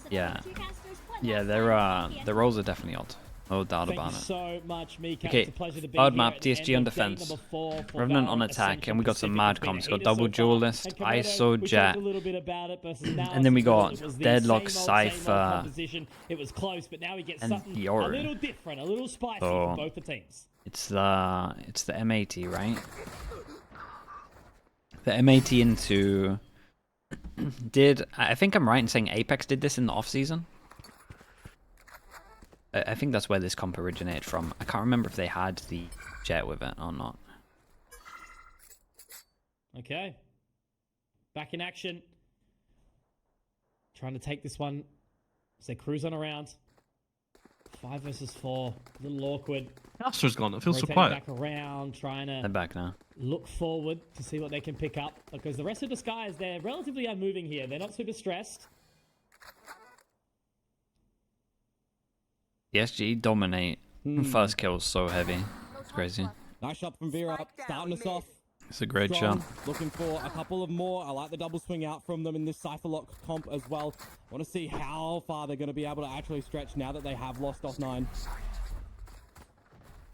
Yeah. Yeah, their roles are definitely odd. No doubt about it. So much, Mika. Okay, third map, DSG on defense. Revenant on attack, and we got some mad comps. Got double duelist, ISO, Jet, and then we got Deadlock, Cypher, it was close, but now we get and something Yoru. a little different, a little spicy for both the teams. It's the M80, right? The M80 into I think I'm right in saying Apex did this in the off season? I think that's where this comp originated from. I can't remember if they had the Jet with it or not. Okay. Back in action. Trying to take this one. So they cruise on around. 5 versus 4. A little awkward. Astra's gone. It feels so Rotating quiet. back around, trying to They're back now. look forward to see what they can pick up. Because the rest of the Skies, they're relatively unmoving here. They're not super stressed. DSG dominate. First kill so heavy. It's crazy. Nice shot from Vera, starting us off. It's a great strong. shot. Looking for a couple of more. I like the double swing out from them in this Cypher Lock comp as well. Want to see how far they're going to be able to actually stretch now that they have lost off 9.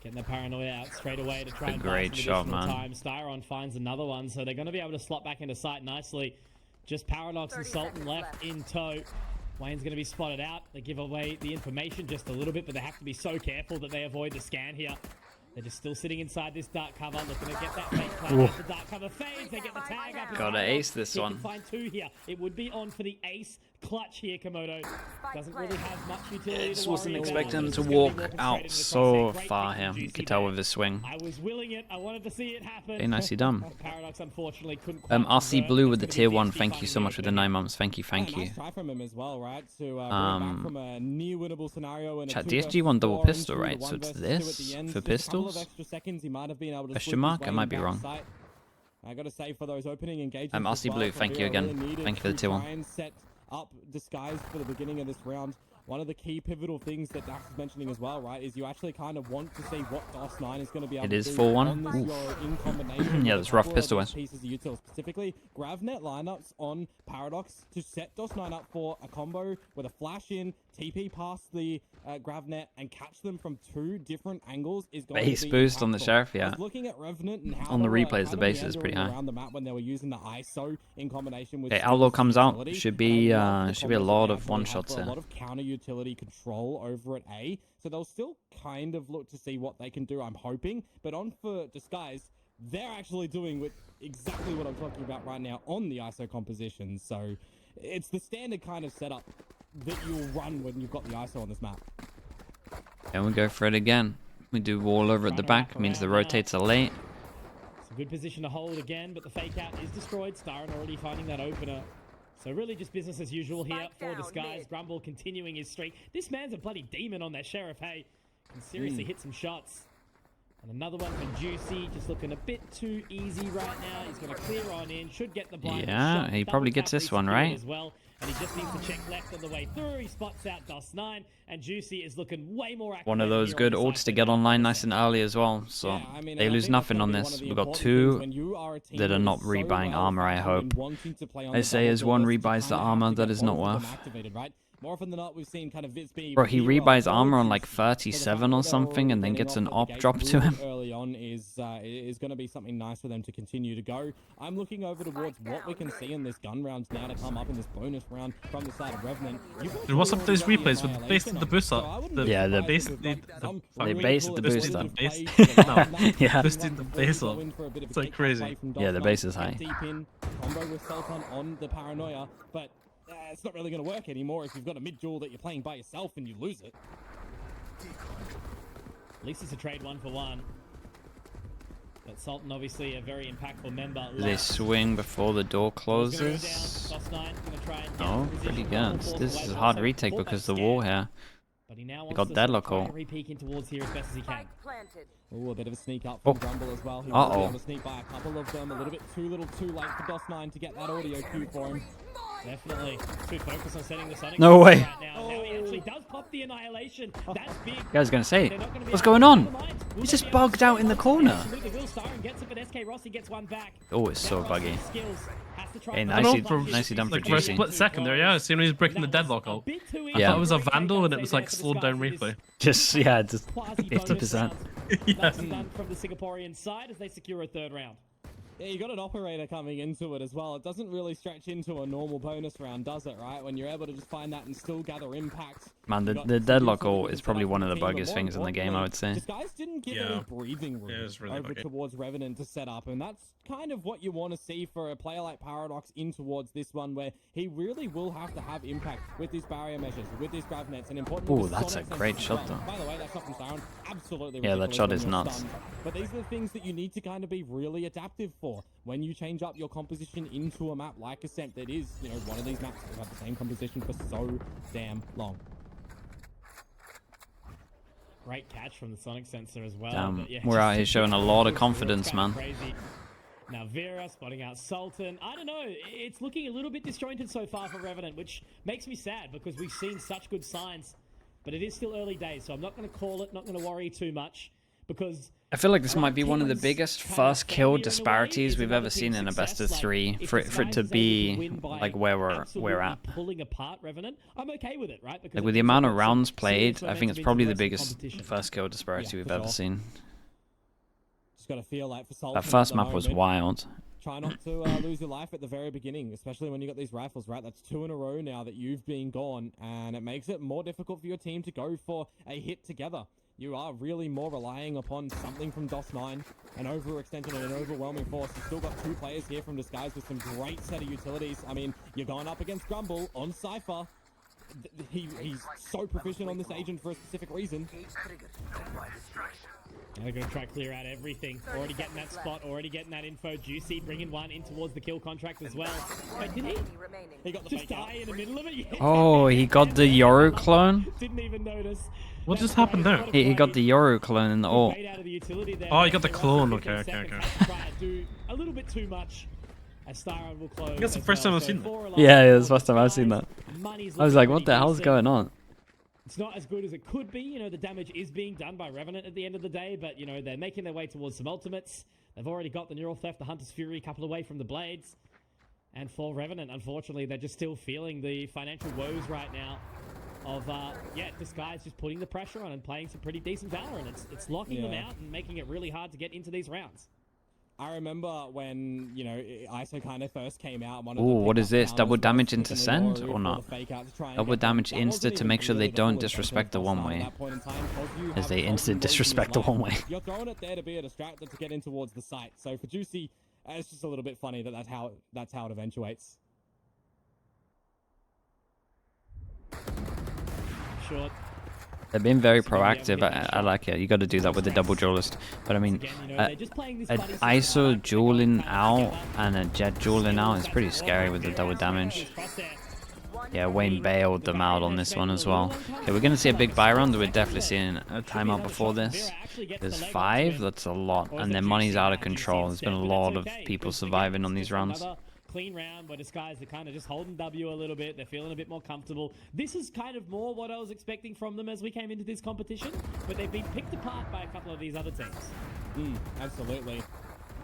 Getting the paranoia out straight away to try and great shot, man. time. Styron finds another one, so they're going to be able to slot back into sight nicely. Just Paradox and Sultan left in tow. Wayne's going to be spotted out. They give away the information just a little bit, but they have to be so careful that they avoid the scan here. They're just still sitting inside this dark cover, looking to get that fake plan. As the dark cover fades, they get the tag up. Gotta ace this one. Find 2 here. It would be on for the ace clutch here, Komodo. Doesn't really have much utility. I just wasn't expecting him to walk out so far here. You could tell with his swing. I was willing it. I wanted to see it happen. Very nicely done. Paradox unfortunately couldn't quite RC Blue with the tier 1. Thank you so much for the 9 months. Thank you, thank you. Nice try from him as well, right? To bring back from a near winnable scenario. And Chat, DSG won double pistol, right? So it's this for pistols? Question mark? I might be wrong. I gotta say for those opening engagements. RC Blue, thank you again. Thank you for the tier 1. Up Disguise for the beginning of this round. One of the key pivotal things that Dax is mentioning as well, right, is you actually kind of want to see what DOS9 is going to be able to do. It is 4-1. On this in combination. Yeah, that's rough pistol wise. Pieces of util, specifically GravNet lineups on Paradox to set DOS9 up for a combo with a flash in, TP past the GravNet and catch them from 2 different angles is going base to be boost on the impactful. Sheriff, yeah. Looking at Revenant and how On the they were replays, the kind of base is pretty meandering high. around the map when they were using the ISO in combination with Okay, Outlaw comes out. ability. Should be a lot of Actually one have shots a here. lot of counter utility control over at A, so they'll still kind of look to see what they can do, I'm hoping. But on for Disguise, they're actually doing exactly what I'm talking about right now on the ISO composition. So it's the standard kind of setup that you'll run when you've got the ISO on this map. And we go for it again. We do wall over at the back. Means the rotates are late. It's a good position to hold again, but the fake out is destroyed. Styron already finding that opener. So really just business as usual here for Disguise. Grumble continuing his streak. This man's a bloody demon on that Sheriff, hey. Can seriously hit some shots. And another one for Juicy, just looking a bit too easy right now. He's going to clear on in, should get the blind Yeah, shot. he probably gets this one, right? As well. And he just needs to check left on the way through. He spots out DOS9, and Juicy is looking way more active. One of those good ults to get online nice and early as well. So Yeah, I mean, they I lose think nothing that's on gonna be this. one of the We've got important 2 things when you are a team that are not so rebuying armor, I hope. and wanting to play on They the say double as one doors, you rebuys the kinda have armor, to that get is not both of them worth. activated, right? More often than not, we've seen kind of Vitz be Bro, he hero rebuys of armor on both, like so the 37 fact or that they're something and then getting gets off an of the op gate drop to really him. early on is going to be something nice for them to continue to go. I'm looking over towards what we can see in this gun round now to come up in this bonus round from the side of Revenant. Dude, what's up with those replays with the base and the booster? Yeah, the base, they really based cool the boost booster. in Base? play. Yeah. Boosted the base up. It's like crazy. Yeah, the base is high. Deep in, combo with Sultan on the paranoia, but it's not really going to work anymore if you've got a mid duel that you're playing by yourself and you lose it. At least it's a trade 1-for-1. But Sultan, obviously, a very impactful member. They swing before the door closes. Oh, pretty good. This is a hard retake because the wall here. But he now They got deadlock all. re-peek in towards here as best as he can. Oh, a bit of a sneak up from Grumble as well. He was able to sneak by a couple of them. A little bit too little too late for DOS9 to get that audio cue for him. Definitely. Too focused on setting the Sonic. No way. Right now. Now he actually does pop the Annihilation. That's big. I was gonna say, They're not gonna be what's able going to on? find the lines. Will He's they just be able to bugged out in the corner. Absolutely will. Styron gets it, but SK Rossi gets one back. Oh, it's so Now buggy. Rossi's skills has has to try Hey, and nicely, find the nicely done for Like for a Juicy. split second there, yeah. As soon as he's breaking the That was deadlock a out. bit too I easy. Yeah. thought it was a Great vandal and it take was there like for the slowed down Skies in this replay. Just, yeah, just quasi-bonus 50%. round. Yeah. Nicely done from the Singaporean side as they secure a third round. Yeah, you got an operator coming into it as well. It doesn't really stretch into a normal bonus round, does it, right? When you're able to just find that and still gather impact. Man, You the got deadlock some ult good is probably setup one from of the team, and buggiest more things in the game, I would say. This guys didn't give Yeah. any breathing room Yeah, it's really over buggy. towards Revenant to set up, and that's kind of what you want to see for a player like Paradox in towards this one, where he really will have to have impact with these barrier measures, with these grav nets, and importantly, Ooh, with that's Sonic a great Sense as shot, well. though. By the way, that shot from Siren, absolutely Yeah, that ridiculous shot when is you're nuts. stunned. But these are the things that you need to kind of be really adaptive for when you change up your composition into a map like Ascent that is, you know, one of these maps that have had the same composition for so damn long. Great catch from the Sonic sensor as well. Damn, but yeah, we're out just here showing a really lot of good. confidence, It's kinda man. crazy. Now Vera spotting out Sultan. I don't know. It's looking a little bit disjointed so far for Revenant, which makes me sad because we've seen such good signs. But it is still early days, so I'm not going to call it, not going to worry too much. Because I feel like this might be one of the Team's biggest kind of first kill failure in a way disparities is we've another ever seen team's in a best of success. three. If For it to Disguise is able be win by like where we're absolutely at. pulling apart Revenant, I'm okay with it, right? Because Like it with the means amount they've of got some rounds serious played, I think momentum it's into probably the rest of the biggest competition. first kill disparity Yeah, we've for ever sure. seen. Just got to feel like for Sultan That at first the map was moment, wild. try not to lose your life at the very beginning, especially when you got these rifles, right? That's 2 in a row now that you've been gone, and it makes it more difficult for your team to go for a hit together. You are really more relying upon something from DOS9, an overextension and an overwhelming force. You've still got 2 players here from Disguise with some great set of utilities. I mean, you're going up against Grumble on Cypher. He's so proficient on this agent for a specific reason. And they're going to try to clear out everything. Already getting that spot, already getting that info. Juicy bringing one in towards the kill contract as well. Wait, did he He got the just fake out. die in the middle of it? Yeah. Oh, he got the Yoru clone? Didn't even notice. What That's just happened great. there? What a He got play. the Yoru clone in the Good ult. bait out of the utility there. Oh, he got the Russell clone. 15 Okay. seconds has to try and do a little bit too much. As Styron will close. That's the as first well. time I've So seen that. 4 alive Yeah, for it's the first time I've seen Disguise. that. Money's I was looking like, what pretty the hell's decent. going on? It's not as good as it could be. You know, the damage is being done by Revenant at the end of the day, but, you know, they're making their way towards some ultimates. They've already got the Neural Theft, the Hunter's Fury, a couple away from the Blades. And for Revenant, unfortunately, they're just still feeling the financial woes right now of, this guy's just putting the pressure on and playing some pretty decent Valorant. It's locking them Yeah. out and making it really hard to get into these rounds. I remember when, you know, ISO kind of first came out. Ooh, what is this? Double damage into send or not? Double Double damage insta to make sure they don't disrespect the one way. As they instant disrespect the one way. You're throwing it there to be a distractor to get in towards the site. So for Juicy, it's just a little bit funny that that's how it eventuates. Short. They've been very proactive. I like it. You got to do that with the double duelist. But I mean, Again, you know, they're just playing this an buddy system, ISO right? dueling out Together. and a Jet dueling out is pretty scary with the double damage. Yeah, Wayne bailed them out on this one as well. Okay, we're going to see a big buy round. We're definitely seeing a timeout before this. There's 5. That's a lot. And their money's out of control. There's been a lot of people surviving on these rounds. Clean round where Disguise are kind of just holding W a little bit. They're feeling a bit more comfortable. This is kind of more what I was expecting from them as we came into this competition, but they've been picked apart by a couple of these other teams. Absolutely.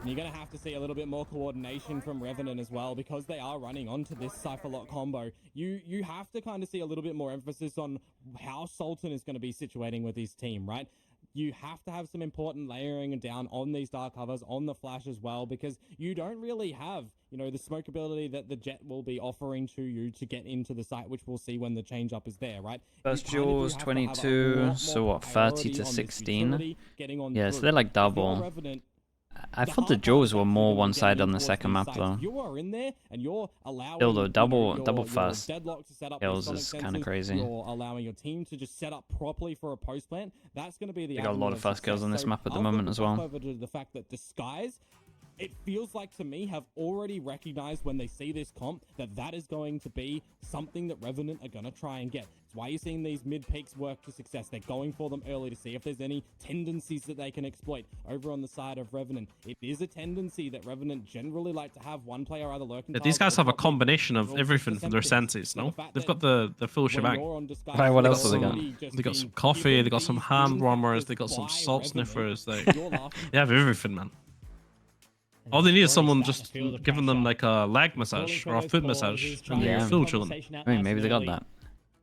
And you're going to have to see a little bit more coordination from Revenant as well, because they are running onto this Cypher Lock combo. You have to kind of see a little bit more emphasis on how Sultan is going to be situating with his team, right? You have to have some important layering down on these dark covers, on the flash as well, because you don't really have, you know, the smoke ability that the Jet will be offering to you to get into the site, which we'll see when the change up is there, right? First You kind of do duels, have to have a 22, lot so more what, 30 priority to on this 16? utility getting on Yeah, so through. they're like If you're double. Revenant, I the thought the hard part duels is were actually more gonna be one-sided getting on the towards second these map sites. though. If you are in there and you're allowing Still though, you know, double your first deadlock to set up kills your is sonic kinda sensors, crazy. You're allowing your team to just set up properly for a post plant. That's going to be the They got a lot avenue of first kills success. on this So map at the I'll moment flip as it back well. over to the fact that Disguise, it feels like to me, have already recognized when they see this comp that is going to be something that Revenant are going to try and get. It's why you're seeing these mid peaks work to success. They're going for them early to see if there's any tendencies that they can exploit. Over on the side of Revenant, it is a tendency that Revenant generally like to have one player either lurking. Yeah, these guys have a combination of everything from their senses, no? They've got the full shebang. Right, what else have they got? They got some coffee, they got some hand warmers, they got some salt sniffers. They have everything, man. All they need is Already someone starting to just feel the giving them pressure. like a leg Calling massage for or a those foot pauses, massage, trying and to Yeah. you're have still the chilling. conversation out I mean, nice maybe and they got early, that.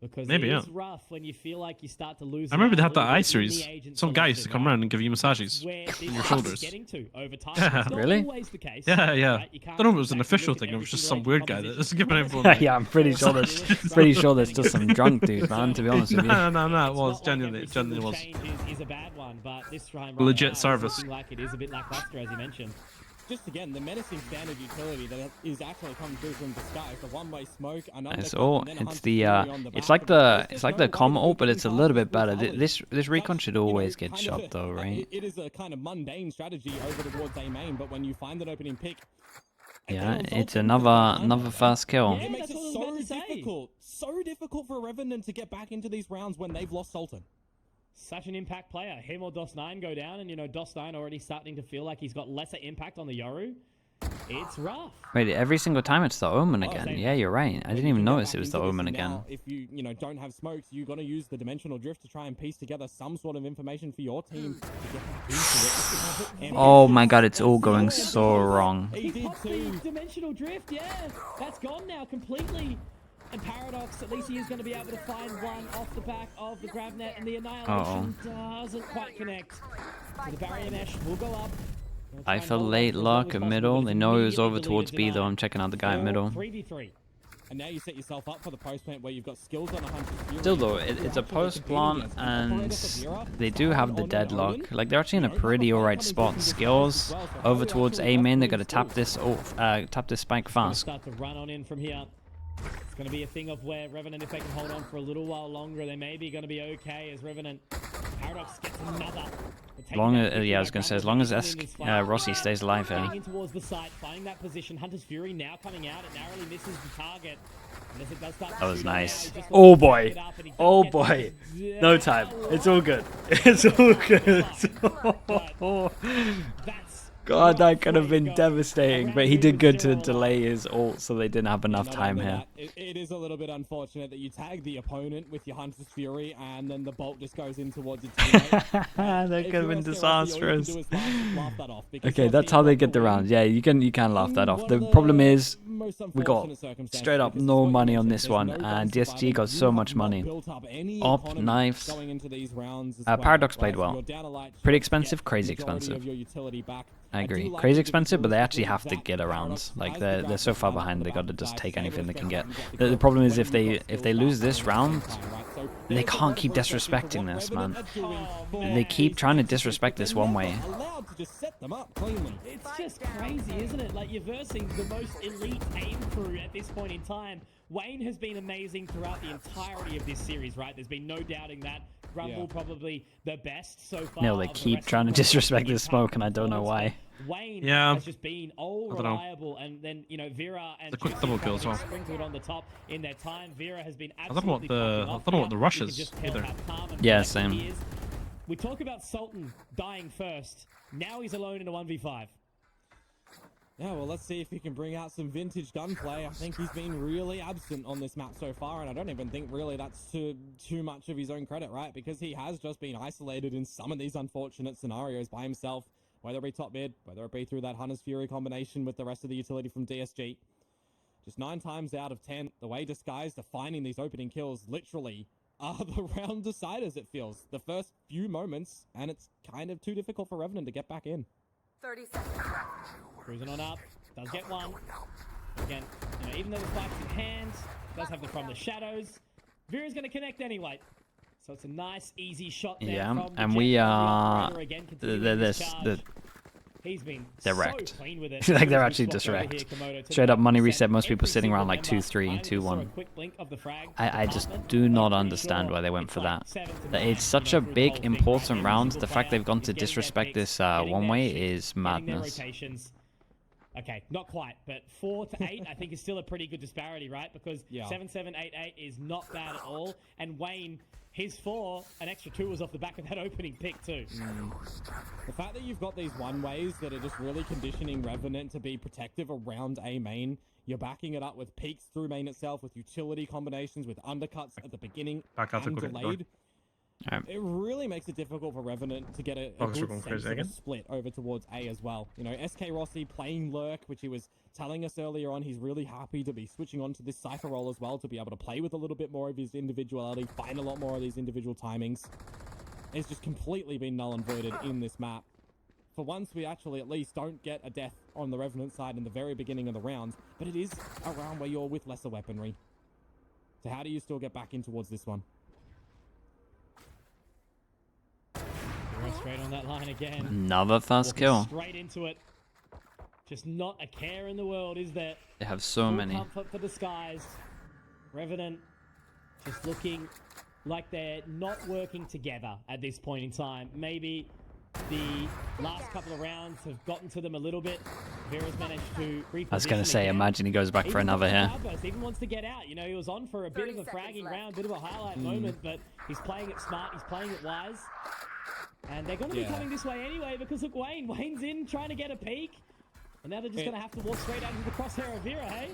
because Maybe, it yeah. is rough when you feel like you start to lose. I remember they had the that I series. Some guy used to come around and give you massages where this on your is shoulders. getting to over time. Yeah. It's not Really? always the case. Yeah, yeah. Right? You can't Don't know if it was an exactly official look at thing. It every was just single some weird agent guy that proposition. was giving everyone. Yeah, Like, yeah, I'm pretty sure that's just some drunk dude, man. To be honest with you. no. It It's was not like genuinely, every it genuinely single was. change is a bad one, but this time Legit right now, service. It's looking like it is a bit lackluster, as you mentioned. Just again, the menacing standard utility that is actually coming through from Disguise, the one-way smoke, an It's undercut, all. and then a It's Hunter's the. Fury on the It's back like of it. the. There's It's just like no the way comm of ult, but getting it's a past little this bit better. brutality. This recon That's, should you know, always get kind shot of though, right? It is a kind of mundane strategy over towards A main, but when you find an opening pick, Yeah, again, it's Zoltan another for the another time, fast kill. Yeah. it makes that's it what I was so about to say. so difficult for a Revenant to get back into these rounds when they've lost Sultan. Such an impact player. Him or DOS9 go down, and DOS9 already starting to feel like he's got lesser impact on the Yoru. It's rough. Wait, every single time it's the Omen Oh, again. same. Yeah, you're right. I When didn't you even can get notice back it was into the this, Omen and again. now, if you don't have smokes, you got to use the dimensional drift to try and piece together some sort of information for your team to get back into it. And Oh my god, it's all going so wrong. He did popped the too. dimensional drift, yeah. That's gone now completely. And Paradox, at least he is going to be able to find one off the back of the grab net, and the Annihilation doesn't quite connect. So the barrier mesh will go up. They'll try I and fell hold late on for as long lock as at possible, middle. but They it's know it was immediately over towards deleted B though. deny. I'm checking out the guy at middle. 3v3. And now you set yourself up for the post plant where you've got skills on a Hunter's Fury. Still though, You're it's a actually post competing plant against an and operator for Vera, they do have the on an deadlock. Omen. Like they're actually in a You know, pretty another alright fight spot. coming through from Skills Disguise as well, so over how you towards actually A main. They left gotta tap skills. this tap this spike Gonna fast. start to run on in from here. It's going to be a thing of where Revenant, if they can hold on for a little while longer, they may be going to be okay as Revenant. Paradox gets another. Yeah, I was gonna say as long as Rossi stays alive here. Getting in towards the site, finding that position. Hunter's Fury now coming out. It narrowly misses the target. And as it does start to That was shoot on now, nice. he just Oh looks to boy. pick it up, and he does Oh get boy. to- No time. It's all good. It's all good. That's God, that could have way to been go. devastating. Around But he did good to 2-0 delay his ult, so they didn't have enough Not time only here. that, it is a little bit unfortunate that you tag the opponent with your Hunter's Fury and then the bolt just goes in towards your teammate. That If could have you're been SRC, all you can disastrous. do is laugh that off because Okay, your that's team how they got get the win rounds. Yeah, you can laugh that in off. one The of problem is most we got unfortunate circumstances straight up because no it's what you money on mentioned, this there's one, no and gun DSG surviving. got You so have much not money. built up any Op, economy knives. going into these rounds as Paradox well, played right? So well. you're down a light Pretty shot to expensive, get crazy majority expensive. of your utility back. I do agree. like Crazy the expensive, but they actually individuals have to that get Paradox arounds. Like has they're the so grab far on the behind. They back got to side, just take stay anything they with can the get. front and The problem is when if you've they got if skills they lose back this on the round, side, right? So they there's a can't lot of keep reflection for disrespecting what this, Revenant man. are doing Oh, for man. They keep trying to these disrespect matches, this but one they're way. never allowed to just set them up cleanly. It's just crazy, isn't it? Like, you're versing the most elite aim crew at this point in time. Wayne has been amazing throughout the entirety of this series, right? There's been no doubting that. Grumble Yeah. probably the best so far. No, they of the keep rest of trying to the disrespect Impact this smoke, and I don't know performance, why. but Wayne Yeah. has just been all I don't know. reliable, and then Vera and The quick Juicy double kill as probably well. sprinkled on the top in their time. Vera has been I don't know what absolutely the- popping I off don't know what here. the rush You can is just tell either. how calm and Yeah, collected same. he is. We talk about Sultan dying first. Now he's alone in a 1v5. Yeah, well, let's see if he can bring out some vintage gunplay. I think he's been really absent on this map so far, and I don't even think really that's too much of his own credit, right? Because he has just been isolated in some of these unfortunate scenarios by himself, whether it be top mid, whether it be through that Hunter's Fury combination with the rest of the utility from DSG. Just 9 times out of 10, the way Disguised are finding these opening kills literally are the round deciders, it feels. The first few moments, and it's kind of too difficult for Revenant to get back in. 30 seconds. Cruising on up. Does get one. Again, even though the spike's in hand, does have the from the shadows. Vera's going to connect anyway. So it's a nice, easy shot there. Yeah, from the and Jet. we The are. operator again continuing his charge. He's been They're so wrecked. clean with it. Like, they're Really actually swapped just over wrecked. here, Komodo, to Straight the up money 100%. reset, most people Every sitting single around like member, 2-3, I just saw a 2-1. quick blink of the frag I just department, do not but pretty understand sure why they went it's for like that. 7 to That 9, it's such a through the big, whole thing, right? important Every round. single The fact player they've gone is to getting their disrespect picks, this getting one their way shit, is getting their madness. rotations. Okay, not quite, but 4 to 8 I think is still a pretty good disparity, right? Because Yeah. 7-7-8-8 is not bad at all, and Wayne, his 4, an extra 2 was off the back of that opening pick too. The fact that you've got these one-ways that are just really conditioning Revenant to be protective around A main, you're backing it up with peaks through main itself, with utility combinations, with undercuts at the beginning Back out to and quick door. delayed. It really makes it difficult for Revenant to get a Focus good gone sense crazy of a again. split over towards A as well. You know, SK Rossi playing Lurk, which he was telling us earlier on, he's really happy to be switching on to this Cypher role as well, to be able to play with a little bit more of his individuality, find a lot more of these individual timings. It's just completely been null and voided in this map. For once, we actually at least don't get a death on the Revenant side in the very beginning of the rounds, but it is a round where you're with lesser weaponry. So how do you still get back in towards this one? We're straight on that line again. Another first Walking kill. straight into it. Just not a care in the world, is there? They have so Full many. comfort for Disguised. Revenant just looking like they're not working together at this point in time. Maybe the last couple of rounds have gotten to them a little bit. Vera's managed to reposition. I was gonna say, again. imagine he goes back for Even another with the here. cloudburst, even wants to get out. You know, he was on for a bit of a fragging round, bit of a highlight moment, but he's playing it smart, he's playing it wise. And they're going to be coming this way anyway, because look, Wayne's in trying to get a peek. And now they're just going to have to walk straight out into the crosshair of Vera, hey?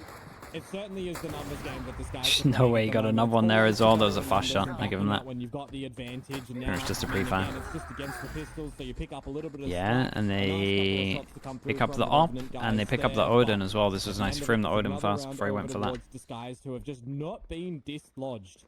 It certainly is the numbers game that this guy's There's playing no at way the he got moment. another one there Always as well. to That go was a with fast the shot. numbers I give him and that. when you've got the advantage, and Here, it's now, just a I mean, pre-fire. again, it's just against the pistols, so you pick up a little bit of Yeah, strike, and a nice couple of they shots to come through pick up from the the op, Revenant and they guys pick up the there, Odin but as well. This was at the nice. end of Threw him it, the it's Odin another first round before he went over for that. towards Disguised, who have just not been dislodged.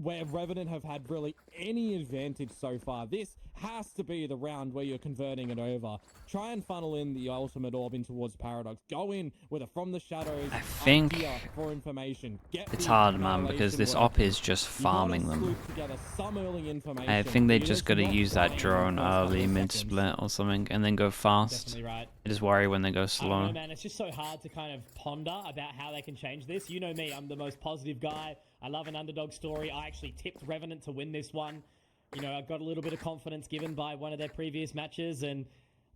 Where Revenant have had really any advantage so far. This has to be the round where you're converting it over. Try and funnel in the ultimate orb in towards Paradox. Go in with a from the shadows. I think up here for information. Get It's the hard, man, because annihilation this work. op is just You gotta farming them. swoop together some early information. I think they Vera's just gotta not use that playing drone in the first couple early, of mid seconds. split or something, and then go fast. Definitely right. I just worry when they go I don't slow. know, man. It's just so hard to kind of ponder about how they can change this. You know me. I'm the most positive guy. I love an underdog story. I actually tipped Revenant to win this one. You know, I got a little bit of confidence given by one of their previous matches, and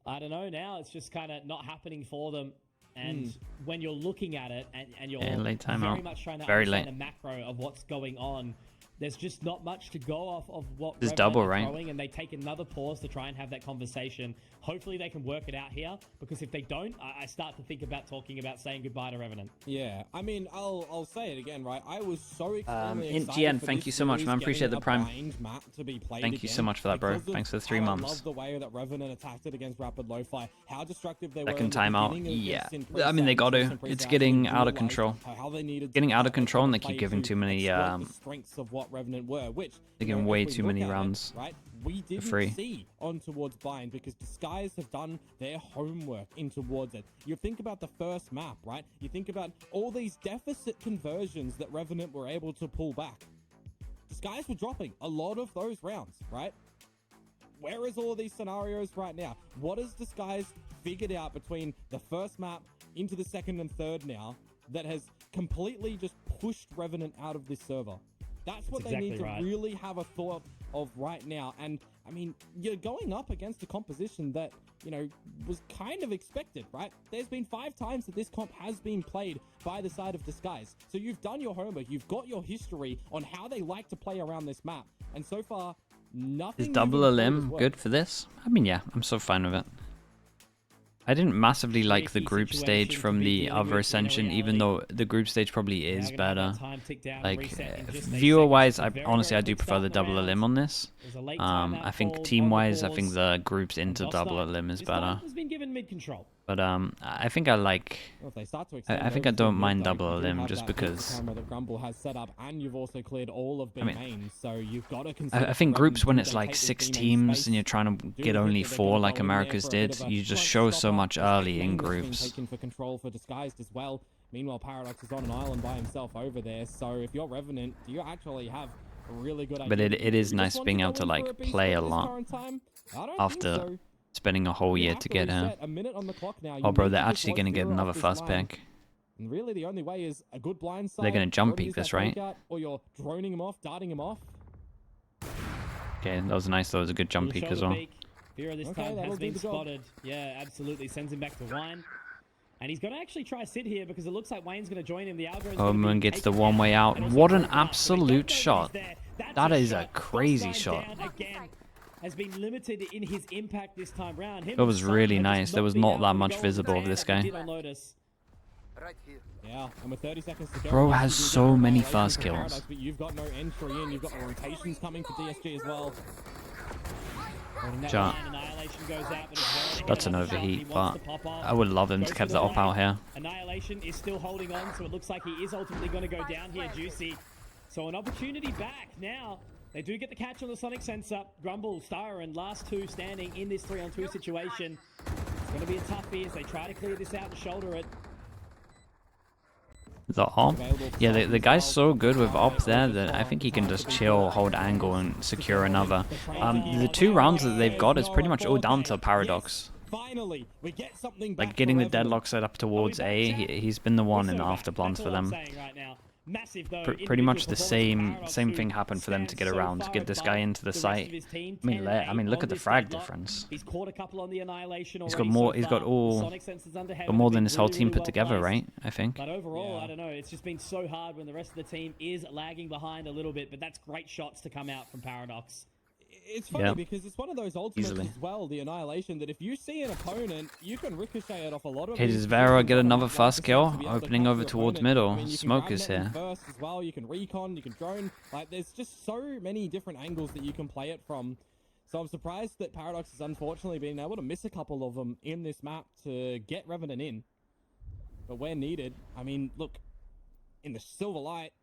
I don't know, now it's just kind of not happening for them. And when you're looking at it and you're Yeah, late very timeout. much trying to Very understand late. the macro of what's going on, there's just not much to go off of what This Revenant double, are right? throwing, and they take another pause to try and have that conversation. Hopefully they can work it out here, because if they don't, I start to think about talking about saying goodbye to Revenant. Yeah, I mean, I'll say it again, right? I was so extremely Int excited GN, for thank this you so much, series man. Appreciate getting the a prime. blind map to be played Thank you so again much for that, bro. because of Thanks for the 3 how months. I love the way that Revenant attacked it against Rapid Lo-Fi, how destructive they were. Second in the timeout, beginning of yeah. this in I mean, they got pre-Sats, to. in It's pre-Sats, getting we out of realized control. how they needed Getting out of to control, and they play keep giving to too many, exploit the strengths of what Revenant were, which they're you know, giving way if we too look many at it, rounds right? We didn't free. see on towards blind because Disguise have done their homework in towards it. You think about the first map, right? You think about all these deficit conversions that Revenant were able to pull back. Disguise were dropping a lot of those rounds, right? Where is all of these scenarios right now? What has Disguise figured out between the first map into the second and third now that has completely just pushed Revenant out of this server? That's what they need to really have a thought of right now. And I mean, you're going up against a composition that, you know, was kind of expected, right? There's been 5 times that this comp has been played by the side of Disguise. So you've done your homework. You've got your history on how they like to play around this map. And so far, nothing. Is double a limb good for this? I mean, yeah, I'm so fine with it. I didn't massively like the group stage from the other Ascension, even though the group stage probably is better. Like, viewer-wise, I do prefer the double limb on this. I think team-wise, I think the groups into double limb is better. But I think I like. I think I don't mind double limb just because. I mean, I think groups when it's like 6 teams and you're trying to get only 4 like America's did, you just show so much early in groups. For control for Disguised as well. Meanwhile, Paradox is on an island by himself over there. So if you're Revenant, do you actually have a really good idea? But it is nice being able to like play a lot after spending a whole year to get here. Oh, bro, they're actually going to get another first pick. And really, the only way is a good blind side. They're going to jump peek this, right? Or you're droning him off, darting him off. Okay, that was nice. That was a good jump peek as well. Vera this time has been spotted. Yeah, absolutely. Sends him back to Wine. And he's going to actually try sit here because it looks like Wayne's going to join him. The Omen gets the one way out. What an absolute shot. That is a crazy shot. Has been limited in his impact this time round. That was really nice. There was not that much visible of this guy. Right here. Yeah, and with 30 seconds to go, Bro you has do so get many annihilation fast from kills. Paradox, but you've got no entry in. You've got the rotations coming for DSG as well. Ja. Annihilation goes out, but it's very That's an hard. He overheat, wants but to pop off. I would love him to Goes keep for the the op out here. Annihilation is still holding on, so it looks like he is ultimately going to go down here, Juicy. So an opportunity back now. They do get the catch on the Sonic sensor. Grumble, Star, and last two standing in this 3-on-2 situation. It's going to be a toughie as they try to clear this out and shoulder it. The op? Yeah, the guy's so good with op there that I think he can just chill, hold angle, and secure another. The 2 rounds that they've got is pretty much all down to Paradox. Finally, we get something Like back getting for the deadlock set up towards A, he's been the one in the afterplans for them. Pretty much the same thing happened for them to get around, to get this guy into the site. I mean, look at the frag difference. He's caught a couple on the annihilation He's got more. He's got more than his whole team put together, right? I think. But overall, I don't know. It's just been so hard when the rest of the team is lagging behind a little bit. But that's great shots to come out from Paradox. It's funny because it's one of those ultimates as well, the annihilation, that if you see an opponent, you can ricochet it off a lot of. Okay, does Vera get another fast kill? Opening over towards middle. I mean, Smoke is here. First as well, you can recon, you can drone. Like, there's just so many different angles that you can play it from. So I'm surprised that Paradox has unfortunately been able to miss a couple of them in this map to get Revenant in. But where needed, I mean, look, in the Silver Light,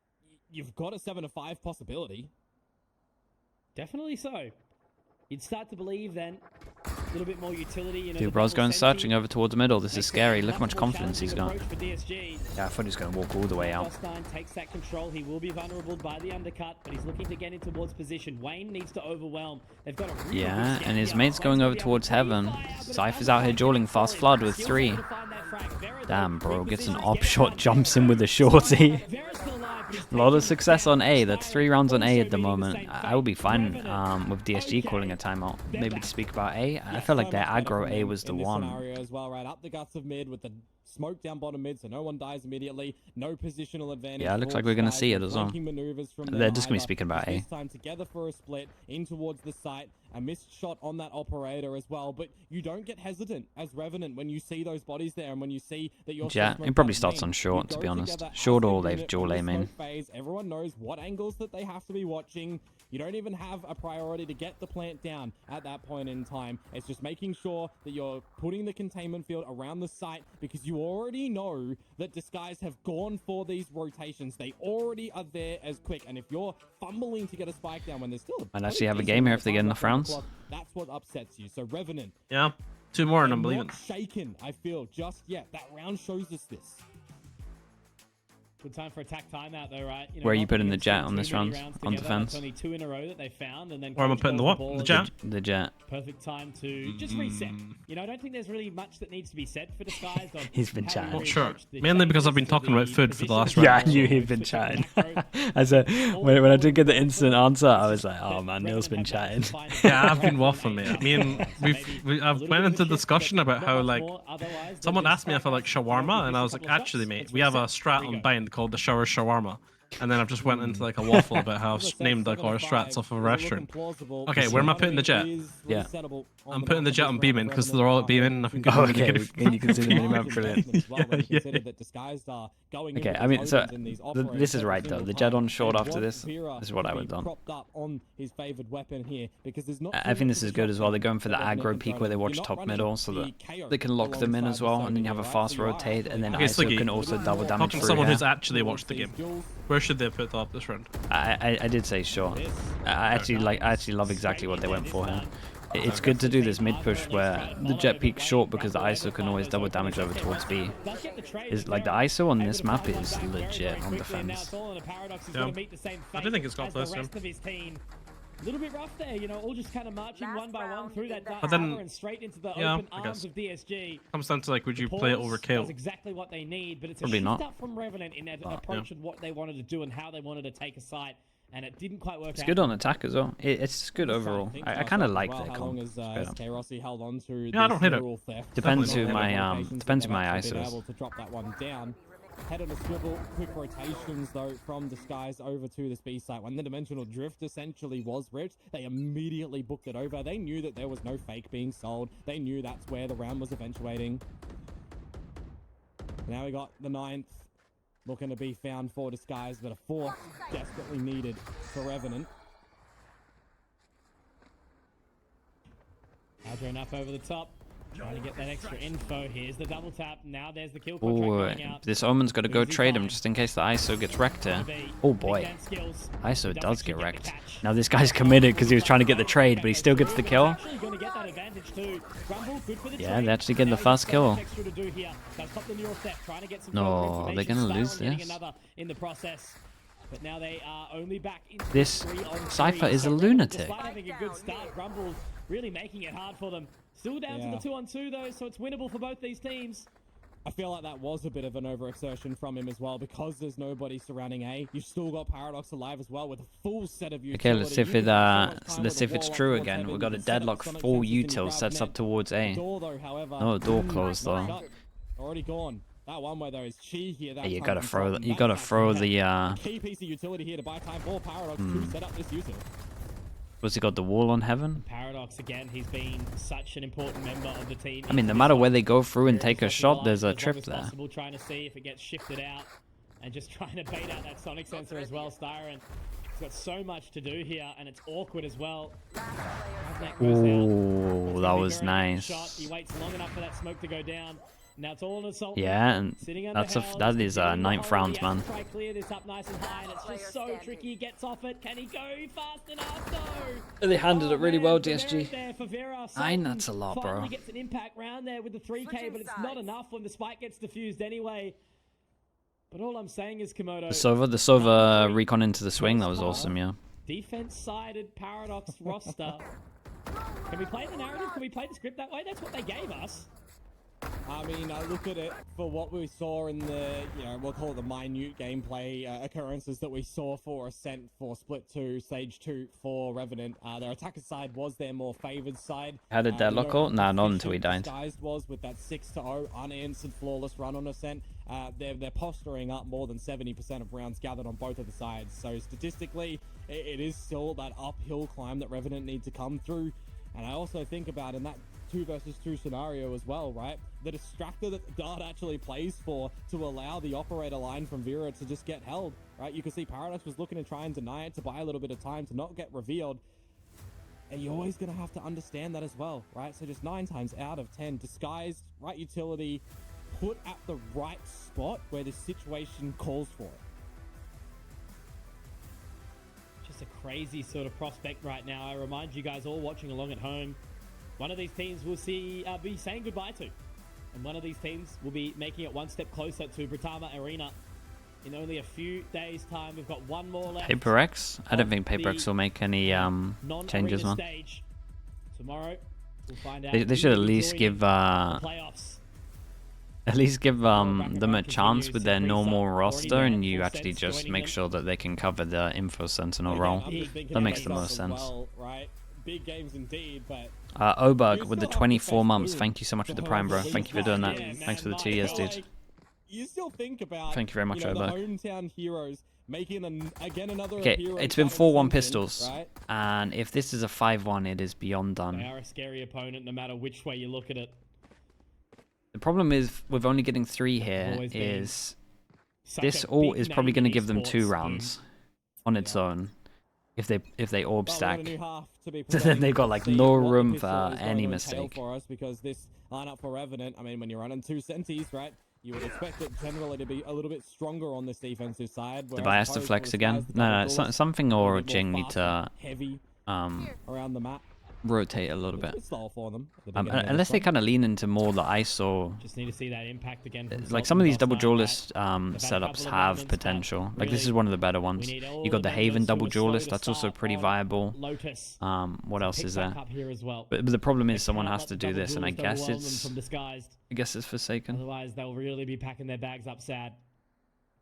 you've got a 7-5 possibility. Definitely so. You'd start to believe then a little bit more utility. You know, Dude, bro's going searching over towards the middle. This is scary. Look how much confidence he's got. Yeah, I thought he was going to walk all the way out. Takes that control. He will be vulnerable by the undercut, but he's looking to get in towards position. Wayne needs to overwhelm. They've got a yeah, and his mate's going over towards heaven. Cypher's out here dueling fast flood with 3. Damn, bro, gets an op shot, jumps in with a shorty. A lot of success on A. That's 3 rounds on A at the moment. I would be fine with DSG calling a timeout. Maybe to speak about A. I felt like their aggro A was the one. As well, right up the guts of mid with the smoke down bottom mid, so no one dies immediately. No positional advantage. Yeah, it looks like we're going to see it as well. They're just going to be speaking about A. This time together for a split in towards the site. A missed shot on that operator as well, but you don't get hesitant as Revenant when you see those bodies there and when you see that you're. Yeah, it probably starts on short, to be honest. Short or they've dual aim in. Everyone knows what angles that they have to be watching. You don't even have a priority to get the plant down at that point in time. It's just making sure that you're putting the containment field around the site because you already know that Disguise have gone for these rotations. They already are there as quick. And if you're fumbling to get a spike down when there's still Might actually have a game here if they get enough rounds. That's what upsets you. So Revenant. Yeah, 2 more and I'm believing. Not shaken, I feel, just yet. That round shows us this. Good time for attack timeout though, right? You know, where are you putting the jet on this round? On defense? Only 2 in a row that they found, and then where am I putting the what? The jet? The jet. Perfect time to just reset. You know, I don't think there's really much that needs to be said for Disguise. He's been chatting. Not sure. Mainly because I've been talking about food for the last round. Yeah, I knew he'd been chatting. I said, when I did get the instant answer, I was like, oh man, Neil's been chatting. Yeah, I've been waffling, mate. I mean, I've went into discussion about how, like, someone asked me if I like shawarma, and I was like, actually, mate, we have a strat on Bind called the shower shawarma. And then I've just went into like a waffle about how I've named like our strats off of a restaurant. Okay, where am I putting the jet? Yeah. I'm putting the jet on Beeman because they're all at Beeman. And I think okay, and you can see the minimap, brilliant. Okay, I mean, so this is right though. The jet on short after this is what I would have done. I think this is good as well. They're going for the aggro peak where they watch top middle so that they can lock them in as well, and then you have a fast rotate, and then ISO can also double damage through someone here. who's actually watched the game. Where should they put up this round? I did say short. I actually love exactly what they went for here. It's good to do this mid push where the jet peaks short because the ISO can always double damage over towards B. Is like the ISO on this map is legit on defense. Yeah. I do think it's got this. A little bit rough there, you know, all just kind of marching one by one through that dark then, and straight into the open I arms guess. of DSG. Comes down to like, would you play it over kill? That's exactly what they need, but it's Probably a shift not. up from Revenant in their approach and what they wanted to do and how they wanted to take a site, and it didn't quite work out. It's good on attack as well. It's good overall. I kind of like their comp. Yeah, I don't hate it. Depends who my ISO is. To drop that one down. Head on a swivel, quick rotations though from Disguise over to this B site. When the dimensional drift essentially was ripped, they immediately booked it over. They knew that there was no fake being sold. They knew that's where the round was eventuating. Now we got the 9th looking to be found for Disguise, but a 4th desperately needed for Revenant. Hydro enough over the top. Trying to get that extra info. Here's the double tap. Now there's the kill contract going out. This Omen's got to go Easy trade him time. just in case the ISO gets wrecked here. Oh boy. Big man skills. ISO He does actually get the wrecked. catch. Now this guy's committed because he was trying to get the trade, but he still gets the kill. Actually gonna get that advantage too. Grumble, good for the Yeah, trade. they actually get the Now he's first got kill. much extra to do here. They'll stop the neural theft, trying to get some No, further they're gonna information. lose Styron getting this. another in the process. But now they are only back in This 3-on-3. Cypher is a So lunatic. Despite having a good start, Grumble's really making it hard for them. Still down to the 2-on-2 though, so it's winnable for both these teams. I feel like that was a bit of an overexertion from him as well, because there's nobody surrounding A. You've still got Paradox alive as well with a full set of utility. Okay, let's see if You it can have so much time let's with see if the it's wall up true towards again. heaven. We've got a You can set up deadlock Sonic full Sensors in util your sets net. up towards A. Door, though, however, Oh, door closed not though. shut. Already gone. That one way though is Chi here. Yeah, you gotta throw the key piece of utility here to buy time for Paradox to set up this util. what's he got, the wall on heaven? Paradox again, he's been such an important member of the team. I mean, no matter where they go through and take a shot, there's a trip there. Possible, trying to see if it gets shifted out and just trying to bait out that sonic sensor as well. Styron, he's got so much to do here, and it's awkward as well. Ooh, that was nice. Shot. He waits long enough for that smoke to go down. Now it's all an assault. Yeah, and Sitting under that held, is getting the ninth hole. round, He has man. to try clear this up nice and high, and it's just so tricky. He gets off it. Can he go fast enough though? They handled it really man, well, the DSG. merit there for Vera. Nine, Sultan that's a lot, bro. Finally gets an impact round there with the 3K, but it's not enough when the spike gets diffused anyway. But all I'm saying is, Komodo, The Sova recon into the swing, that was awesome, yeah. defense-sided Paradox roster. Can we play the narrative? Can we play the script that way? That's what they gave us. I mean, I look at it for what we saw in the, we'll call it the minute gameplay occurrences that we saw for Ascent, for Split 2, Stage 2, for Revenant. Their attacker side was their more favored side. How did that look out? Nah, not until he died. Disguised was with that 6-0 unanswered flawless run on Ascent. They're posturing up more than 70% of rounds gathered on both of the sides. So statistically, it is still that uphill climb that Revenant need to come through. And I also think about in that 2 versus 2 scenario as well, right? The distractor that Dart actually plays for to allow the operator line from Vera to just get held, right? You can see Paradox was looking to try and deny it to buy a little bit of time to not get revealed. And you're always going to have to understand that as well, right? So just 9 times out of 10, disguised, right utility, put at the right spot where the situation calls for it. Just a crazy sort of prospect right now. I remind you guys all watching along at home, one of these teams will be saying goodbye to. And one of these teams will be making it one step closer to Britama Arena. In only a few days' time, we've got one more left. Paper X? I don't think Paper X will make any changes, man. Stage. Tomorrow, we'll find out. They should at least give playoffs. them a chance with their normal roster, and you actually just make sure that they can cover the Info Sentinel role. That makes the most sense. Right? Big games indeed, but Oberg with the 24 months. Thank you so much for the Prime, bro. Thank you for doing that. Thanks for the 2 years, dude. You still think about, Thank you very much, the Oberg. hometown heroes making another Okay, appearance it's been at 4-1 Ascension, pistols, right? and if this is a 5-1, it is beyond They done. are a scary opponent, no matter which way you look at it. The problem is with only getting 3 here Always been is Such this a ult big is probably name going to in give them esports. 2 rounds on its own if they orb Well, stack. we're in a new half to be So then they've got, like, presenting no what the room pistol for is going any to entail mistake. for us, because this lineup for Revenant, I mean, when you're running 2 senties, right, you would expect it generally to be a little bit stronger on this defensive side. The bias to flex again? No, something or Jing need to heavy around the map. rotate a little bit. It's slow for them. at the beginning of Unless this they one. kind of lean into more the ISO. Just need to see that impact again. from Like some of these Sultan double last duelist night, right? setups of have moments, but potential. Like this is really, one of the better ones. we need all You got the the Haven members who double were slow duelist. to That's also start pretty on viable. Lotus. What else Pick is back there? up here as well. But the problem is They someone cannot has to let do double this, and I duelist guess overwhelm them it's from Disguised. Forsaken. Otherwise, they'll really be packing their bags up sad.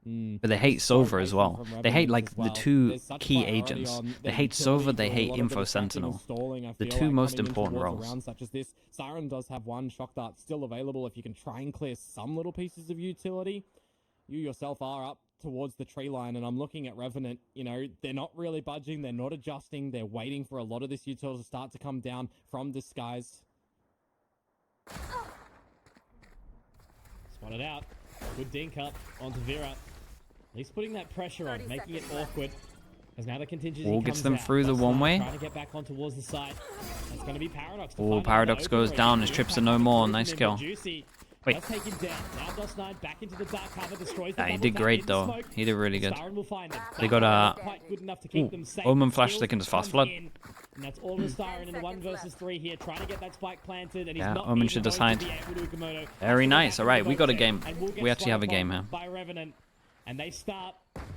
But they hate Sova as well. They hate like the 2 key agents. They hate Sova, they hate Info Sentinel. The 2 most important roles. Such as this, Siren does have 1 shock dart still available. If you can try and clear some little pieces of utility, you yourself are up towards the tree line. And I'm looking at Revenant, they're not really budging, they're not adjusting, they're waiting for a lot of this utility to start to come down from Disguise. Spotted out. Good dink up onto Vera. At least putting that pressure on, making it awkward. As now the contingency Wall gets comes them out. through the Dust one Knight way. Trying to get back on towards the side. That's going to be Paradox. Oh, Paradox goes down. His trips are no more. Nice kill. Wait. Does take him down. Now Dust Knight back into the dark cover, destroys the Yeah, he double did tap great in the though. smoke. He did really good. Starin will find them. They got a quite good enough to keep them safe. Omen flash Skills flick into fast comes flood. in, and that's all the Starin in a 1 versus 3 here, trying to get that spike planted, and he's Yeah, not Omen even should going to decide. be able to Komodo. Very nice. All right, we got a And game. we'll get We actually have a swung game upon here. by Revenant, and they start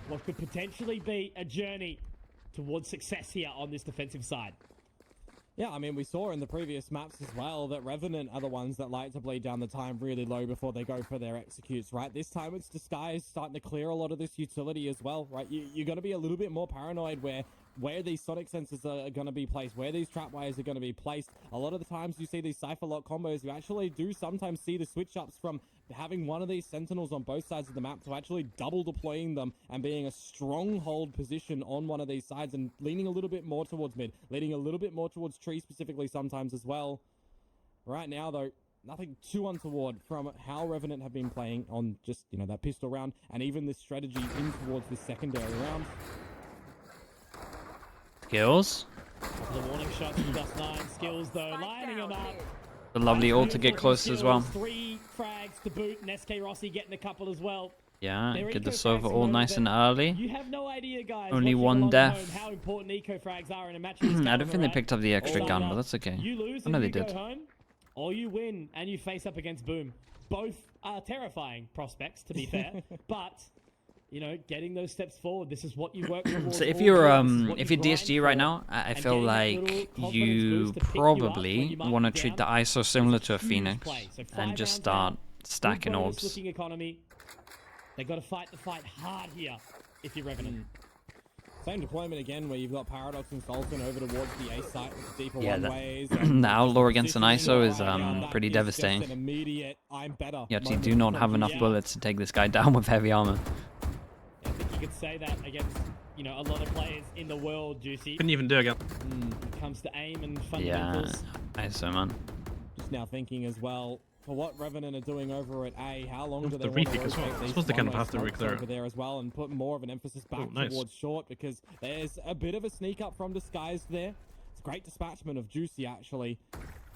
what could potentially be a journey towards success here on this defensive side. Yeah, I mean, we saw in the previous maps as well that Revenant are the ones that like to bleed down the time really low before they go for their executes, right? This time it's Disguise starting to clear a lot of this utility as well, right? You're going to be a little bit more paranoid where these sonic sensors are going to be placed, where these trap wires are going to be placed. A lot of the times you see these Cypher lock combos, you actually do sometimes see the switch ups from having one of these sentinels on both sides of the map to actually double deploying them and being a stronghold position on one of these sides and leaning a little bit more towards mid, leaning a little bit more towards tree specifically sometimes as well. Right now though, nothing too untoward from how Revenant have been playing on just, you know, that pistol round and even this strategy in towards this secondary round. Skills. The warning shots from Dust 9. Skills though, lining them up. The lovely ult to get close as well. 3 frags to boot, and SK Rossi getting a couple as well. Yeah, Their get the eco server frags all are nice over and early. You have no idea, guys. Only watching one along death. at home, how important eco frags are in a match. I don't think they picked up the extra gun, but that's okay. You lose I know and they you go did. home, or you win and you face up against Boom. Both are terrifying prospects, to be fair, but you know, getting those steps forward, this is what you work towards. So if all you're year, this is what you DSG grind right for, now, I and feel getting that like little confidence you boost to pick you up when probably you might want to be treat down. the ISO similar to a It's huge Phoenix play. So 5 and just rounds start down, stacking good bonus orbs. looking economy. They got to fight the fight hard here if you're Revenant. Same deployment again, where you've got Paradox and Sultan over towards the A site with the deeper Yeah, one-ways. the outlaw against an ISO is That pretty is devastating. just an immediate, I'm better You actually moment do not from have enough GG. bullets to take this guy down with heavy armor. I think you could say that against, you know, a lot of players in the world, Juicy. Couldn't even do it again. When it comes to aim and Yeah, fundamentals. ISO man. Just now thinking as well, for what Revenant are doing over at A, how long do The they want retake to as well. rotate I these suppose they kind of one-way have to smokes reclear it. over there as well and put more of an emphasis back nice. towards short, because there's a bit of a sneak up from Disguise there. It's a great dispatchment of Juicy actually.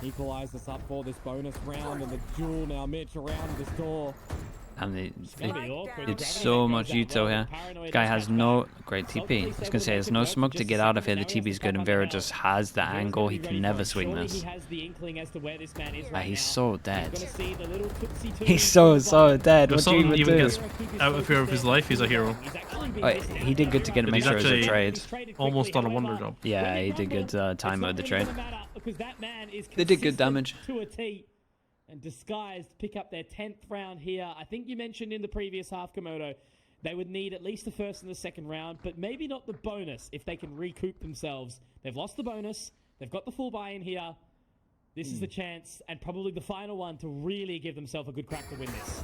Equalize this up for this bonus round, and the duel now Mitch around this door. And they Gonna be awkward. did Gravity so goes much out util well. here. Paranoid Guy is has back. no great TP. I was gonna say, there's no smoke to get out of here. The TP is good, and Vera just has the angle. He can never swing Surely this. He has the inkling as to where this man is right He's now. so He's dead. gonna see the little tootsie-toot He's so dead. If What do you someone even even do? gets out of fear of his life, he's a hero. He's actually been Oh, missed out he did good to get But make he's sure it was a actually trade. He's traded Almost quickly, done a wonder however, job. Yeah, when he you did grumble, good time it's with the not trade. really gonna matter, because that man is They did good consistent damage. to a T. And Disguised pick up their 10th round here. I think you mentioned in the previous half, Komodo, they would need at least the first and the second round, but maybe not the bonus if they can recoup themselves. They've lost the bonus. They've got the full buy-in here. This is the chance, and probably the final one, to really give themselves a good crack to win this.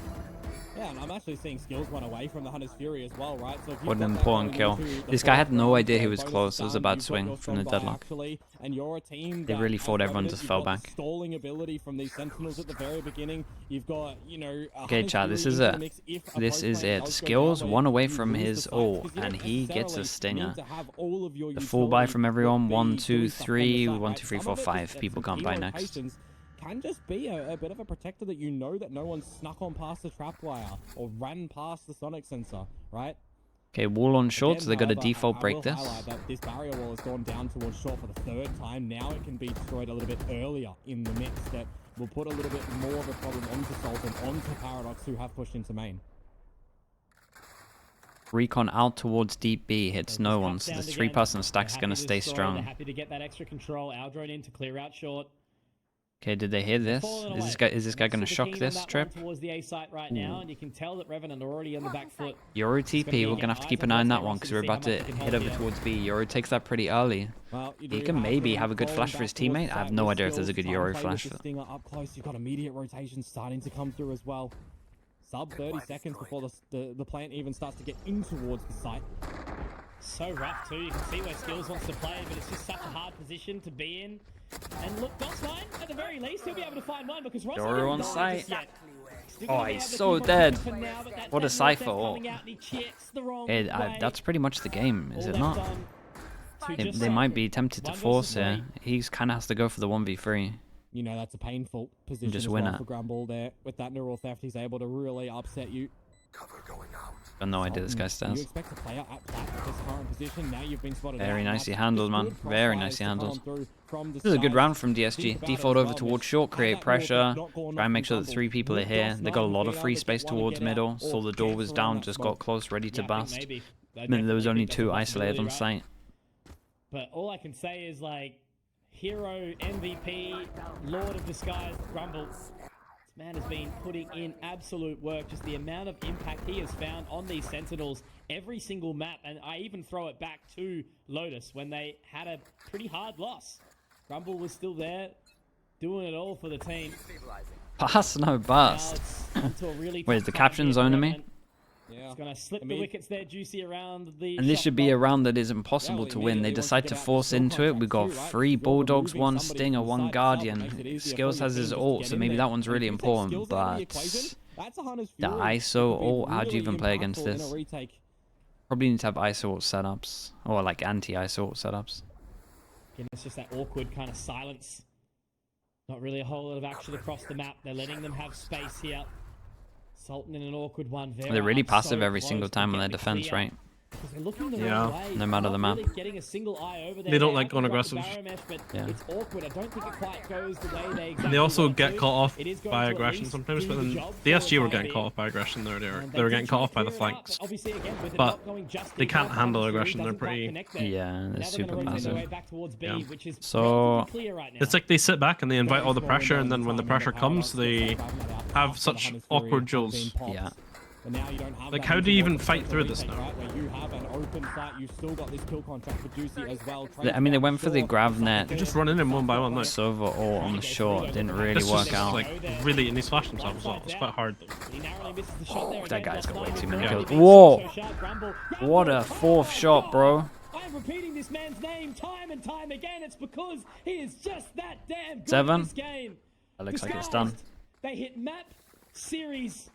Yeah, and I'm actually seeing skills run away from the Hunter's Fury as well, right? So if you've What an got that important going kill. into the This guy had fourth no round, idea he the was bonus close. is It was a done, bad you've got swing your from the strong buy deadlock. actually, and you're a team They that, really as thought everyone Revenant, just you've fell got the back. stalling ability from these Sentinels at the very beginning. You've got, you know, a Okay, Hunter's chat, this Fury is into it. the mix if a This post is lane it. does go Skills down, one where away you from lose his the site, ult, 'cause you and don't he gets a necessarily stinger. need to have all of your The full buy utility from everyone. would be 1, 2, doing stuff on the 3. side, 1, right? 2, 3, Some 4, of it 5 just at people some can't key buy next. locations can just be a bit of a protector that you know that no one snuck on past the trap wire or ran past the sonic sensor, right? Okay, wall on short, Again, so they got a however, default I break will this. highlight that this barrier wall has gone down towards short for the third time. Now it can be destroyed a little bit earlier in the mix. That will put a little bit more of a problem onto Sultan, onto Paradox, who have pushed into main. Recon out towards deep B hits So no just one, cuts so down the again. 3-person stack's They're gonna happy to stay destroy, strong. They're happy to get that extra control. Aldrone in to clear out short. Okay, did they hear this? Falling Is away. this guy gonna Super shock keen on this that trip? one towards the A site right now, and you can tell that Revenant are already on the back foot. Yoru It's gonna TP, be, we're again, gonna have to keep eyes an on eye on that Rossi one to because see we're how about much to he can hit hold over here. towards B. Yoru takes that pretty early. Well, you He do can maybe Revenant have a good falling flash for back his towards teammate. the I have site no with idea if there's a skills, good trying to Yoru play flash with for the stinger up close. You've got immediate rotation starting to come through as well. Sub 30 seconds before the plant even starts to get in towards the site. So rough too. You can see where Skills wants to play, but it's just such a hard position to be in. And look, Dot's fine. At the very least, he'll be able to find one because Rossi Yoru on hasn't site. died just yet. Oh, he's so dead. What a cypher ult. That's pretty much the game, is it not? They might be tempted to force here. He kind of has to go for the 1v3. You know, that's a painful position Just as win well it. for Grumble there. With that neural theft, he's able to really upset you. Got no idea this guy You stairs. expect a player at this current position. Now you've been spotted Very out, and nicely that's handled, good man. Very crossfires nicely to come handled. through from This is a good Decisive. round from Think DSG. about it Default as over well, towards Mitch. short, Had create that neural theft pressure. not gone Try off and make from sure that Grumble, 3 people are would here. They got a DOS9 lot be of able free to space just wanna towards get out middle. or Saw the door dance was around down, that just smoke? got close, ready to Yeah, I think bust. maybe. I I mean, there was definitely only think that's 2 a isolated on possibility, right? site. But all I can say is, like, hero, MVP, Lord of Disguise, Grumble. This man has been putting in absolute work. Just the amount of impact he has found on these Sentinels every single map. And I even throw it back to Lotus when they had a pretty hard loss. Grumble was still there, doing it all for the team. Pass, no Now bust. it's onto a really Wait, is tough the time caption here for zoning me? Revenant. Yeah. It's going to slip I the mean- wickets there, Juicy, around the And this shot should be a clock. round that is impossible Yeah, to well, win. They immediately decide once to you get out force the into it. We got contracts too, right? 3 You're Bulldogs, removing 1 somebody Stinger, from 1 side to side, Guardian. makes it easier for Skills your has team his just to ult, get so in maybe there. that one's And really if you take important, skills out of the but equation, that's a Hunter's the Fury ISO that could be ult, how do you really even play against impactful in a this? retake. Probably need to have ISO ult setups, or like anti-ISO ult setups. Again, it's just that awkward kind of silence. Not really a whole lot of action across the map. They're letting them have space here. Sultan in an awkward one. They're really Up passive so every close single to time on getting their the defense, clear. right? Because they're looking the Yeah. wrong way. No matter Not the map. really getting a single eye over there. They don't They like have going got the aggressive. barrow mesh, but Yeah. it's awkward. I don't think it quite goes the way they exactly They also want get to. caught off It is going by to at aggression least sometimes, do but the then job for DSG the were time getting being. caught off by aggression earlier. And They were did getting try caught off by to the clear it up, flanks. but obviously, again, with it But not going just they in can't time, handle Fury aggression, they're doesn't quite pretty- connect there. Yeah, Now they're they're super gonna rotate their passive. way back towards B, Yeah. which is So, relatively clear right now. It's like they sit back and they invite all the pressure, and then when the pressure comes, they have such awkward duels. Yeah. But now you don't have Like, that how do you even into fight the through this retake, now? right, where you have an open fight, you've still got this kill contract for Juicy as well. I mean, they went for the grav net. They just run in one by one, like. Sova ult on the short didn't really This work is out. like really, and he's flashed himself as well. It's quite hard though. He narrowly misses the shot there that again. guy's got way Just too nine many with kills. Grumble. Whoa! So sharp, Grumble. What a 4th shot, bro. I'm repeating this man's name time and time again. It's because he is just that damn good 7. at this game. That looks like it's done. Disguised. They hit map, series,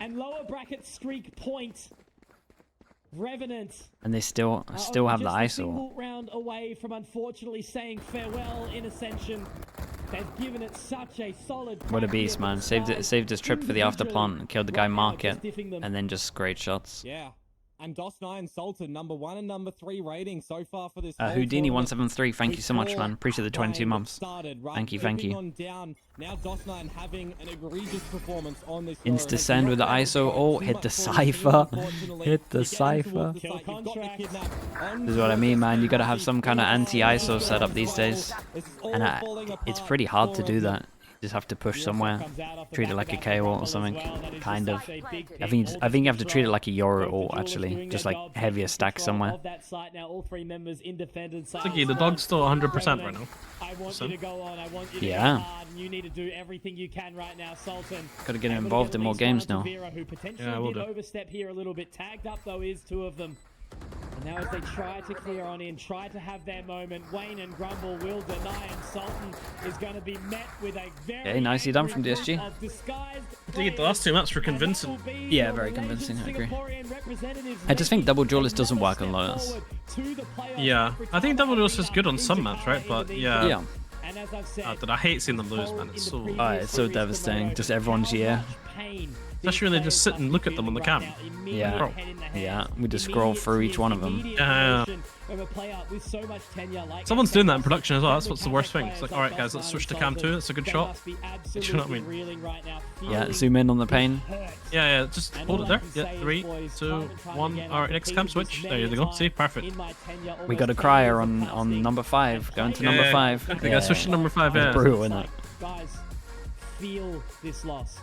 and lower bracket streak point. Revenant. And they still are have only the just a ISO single ult. round away from unfortunately saying farewell in Ascension. They've given it such a solid. What a crack here, beast, but man. Disguised Saved his trip for the after individually plant, killed the guy right now Market, just diffing them. and then just great shots. Yeah. And DOS9 Sultan, number 1 and number 3 rating so far for this whole Houdini tournament. 173, thank you so much, Before man. Appreciate the 22 Wayne months. started, right? Thank you. Moving on down. Now DOS9 having an egregious performance on this road. Insta Has send with the not been ISO ult, too hit much the for his team, cypher, unfortunately. hit the You get cypher. towards the Kill site, you've got the contract. kidnap on This is what I mean, man. You gotta have Juicy. some kind of anti-ISO setup these days. This is all And falling it's apart pretty hard to for do him. that. You just have to push somewhere. Comes out off the Treat it back like a of KO ult or as something. well. That is Kind just of. such a big I pick. think you have to treat it Control. like a Yoru Both the ult, duelists actually. doing Just their like job, heavier taking stack control somewhere. of that site now. All 3 members in defenders. Thingy, the dog's still 100% right now. I want So- you to go on. I want you to Yeah. go hard, and you need to do everything you can right now, Sultan. Gotta get Able to involved at in more least games one now. to Vera, who potentially Yeah, I will did do. overstep here a little bit. Tagged up though is 2 of them. And now as they try to clear on in, try to have their moment, Wayne and Grumble will deny, and Sultan is going to be met with a very Okay, nicely done from angry DSG. group of disguised I think the last 2 maps were players, and that convincing. will be Yeah, your very Malaysian convincing, I agree. Singaporean representatives I just think making double duelist doesn't another work on step Lotus. forward to the playoffs Yeah, every I think time double duelist they is good on some into maps, right? Kyle But in the yeah. Yeah. And as I've said, I hate seeing them lose, man. It's so. It's so devastating. Just everyone's year. Especially when they just sit and look at them on the cam. Yeah. Yeah, we just scroll through each one of them. Yeah. Someone's doing that in production as well. That's what's the worst thing. It's like, alright, guys, let's switch to cam 2. That's a good shot. Do you know what I mean? Yeah, zoom in on the pane. Yeah, just hold it there. Yeah, 3, 2, 1. Alright, next cam switch. There you go. See, perfect. We got a crier on number 5. Going to number 5. We got switch to number 5, yeah. Brutal, innit? Guys, feel this loss.